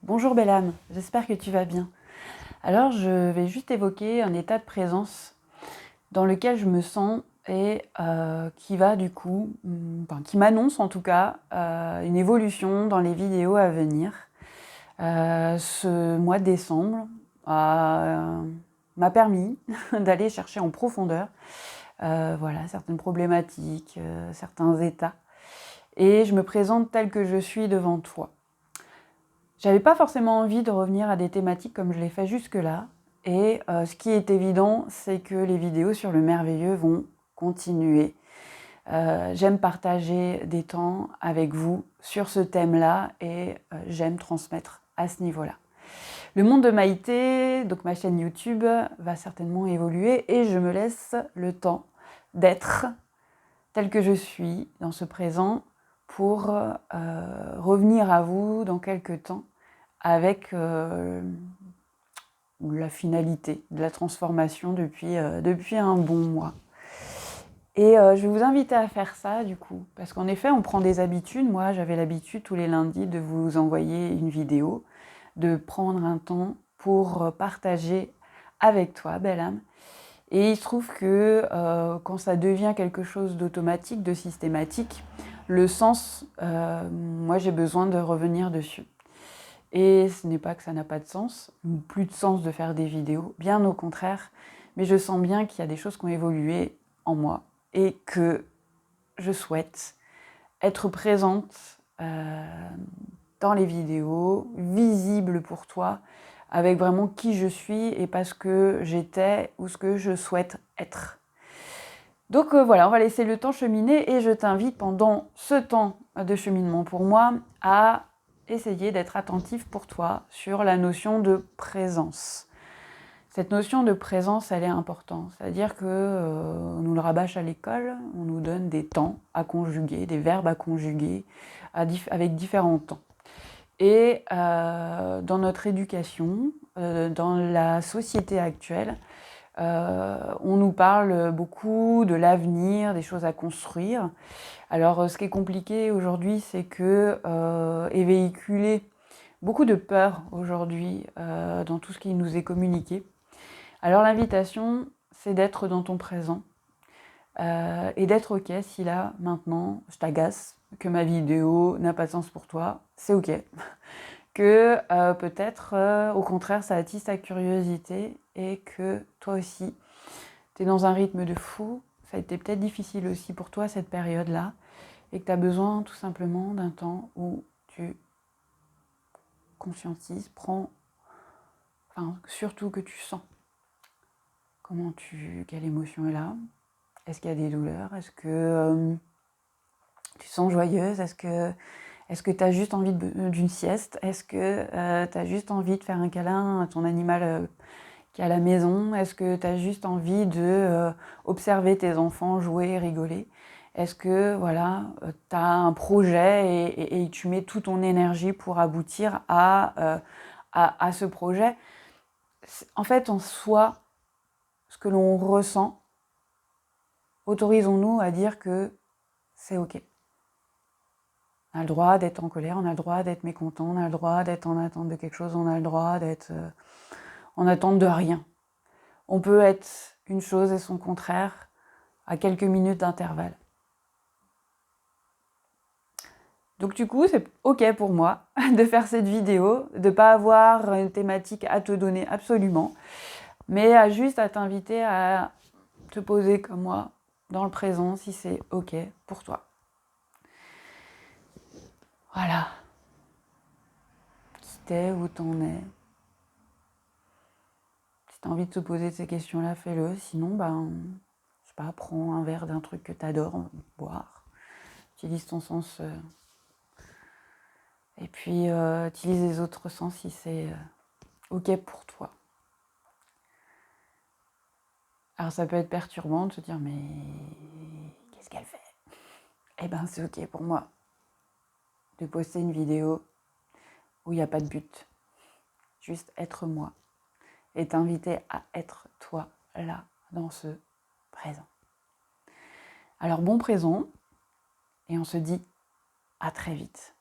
Bonjour belle âme, j'espère que tu vas bien. Alors je vais juste évoquer un état de présence dans lequel je me sens et qui va du coup, qui m'annonce en tout cas une évolution dans les vidéos à venir. Ce mois de décembre m'a permis d'aller chercher en profondeur voilà, certaines problématiques, certains états. Et je me présente telle que je suis devant toi. J'avais pas forcément envie de revenir à des thématiques comme je l'ai fait jusque-là. Et ce qui est évident, c'est que les vidéos sur le merveilleux vont continuer. J'aime partager des temps avec vous sur ce thème-là et j'aime transmettre à ce niveau-là. Le monde de Maïté, donc ma chaîne YouTube, va certainement évoluer et je me laisse le temps d'être telle que je suis dans ce présent pour revenir à vous dans quelques temps avec la finalité de la transformation depuis un bon mois. Et je vais vous inviter à faire ça du coup, parce qu'en effet on prend des habitudes. Moi j'avais l'habitude tous les lundis de vous envoyer une vidéo, de prendre un temps pour partager avec toi, belle âme. Et il se trouve que quand ça devient quelque chose d'automatique, de systématique, le sens, moi j'ai besoin de revenir dessus. Et ce n'est pas que ça n'a pas de sens, ou plus de sens de faire des vidéos, bien au contraire, mais je sens bien qu'il y a des choses qui ont évolué en moi et que je souhaite être présente dans les vidéos, visible pour toi, avec vraiment qui je suis et pas ce que j'étais ou ce que je souhaite être. Donc voilà, on va laisser le temps cheminer et je t'invite pendant ce temps de cheminement pour moi à essayer d'être attentif pour toi sur la notion de présence. Cette notion de présence, elle est importante. C'est-à-dire que on nous le rabâche à l'école, on nous donne des temps à conjuguer, des verbes à conjuguer avec différents temps. Et dans notre éducation, dans la société actuelle, on nous parle beaucoup de l'avenir, des choses à construire. Alors ce qui est compliqué aujourd'hui, c'est que est véhiculé beaucoup de peur aujourd'hui dans tout ce qui nous est communiqué. Alors l'invitation, c'est d'être dans ton présent et d'être ok si là, maintenant, je t'agace, que ma vidéo n'a pas de sens pour toi, c'est ok. Que peut-être, au contraire, ça attise ta curiosité et que toi aussi, tu es dans un rythme de fou, ça a été peut-être difficile aussi pour toi cette période-là, et que tu as besoin tout simplement d'un temps où tu conscientises, surtout que tu sens quelle émotion est là, est-ce qu'il y a des douleurs, est-ce que tu sens joyeuse, est-ce que tu as juste envie d'une sieste, est-ce que tu as juste envie de faire un câlin à ton animal qui est à la maison, est-ce que tu as juste envie de observer tes enfants jouer, rigoler, est-ce que voilà, tu as un projet et tu mets toute ton énergie pour aboutir à ce projet. En fait, en soi, ce que l'on ressent, autorisons-nous à dire que c'est ok. On a le droit d'être en colère, on a le droit d'être mécontent, on a le droit d'être en attente de quelque chose, on a le droit d'être en attente de rien. On peut être une chose et son contraire à quelques minutes d'intervalle. Donc du coup, c'est ok pour moi de faire cette vidéo, de ne pas avoir une thématique à te donner absolument, mais juste à t'inviter à te poser comme moi dans le présent si c'est ok pour toi. Voilà. Qui t'es, où t'en es. Si t'as envie de te poser ces questions-là, fais-le. Sinon, je sais pas, prends un verre d'un truc que t'adores boire. Utilise ton sens. Et puis, utilise les autres sens si c'est ok pour toi. Alors, ça peut être perturbant de se dire, mais qu'est-ce qu'elle fait? Eh ben, c'est ok pour moi de poster une vidéo où il n'y a pas de but. Juste être moi. Et t'inviter à être toi, là, dans ce présent. Alors, bon présent. Et on se dit à très vite.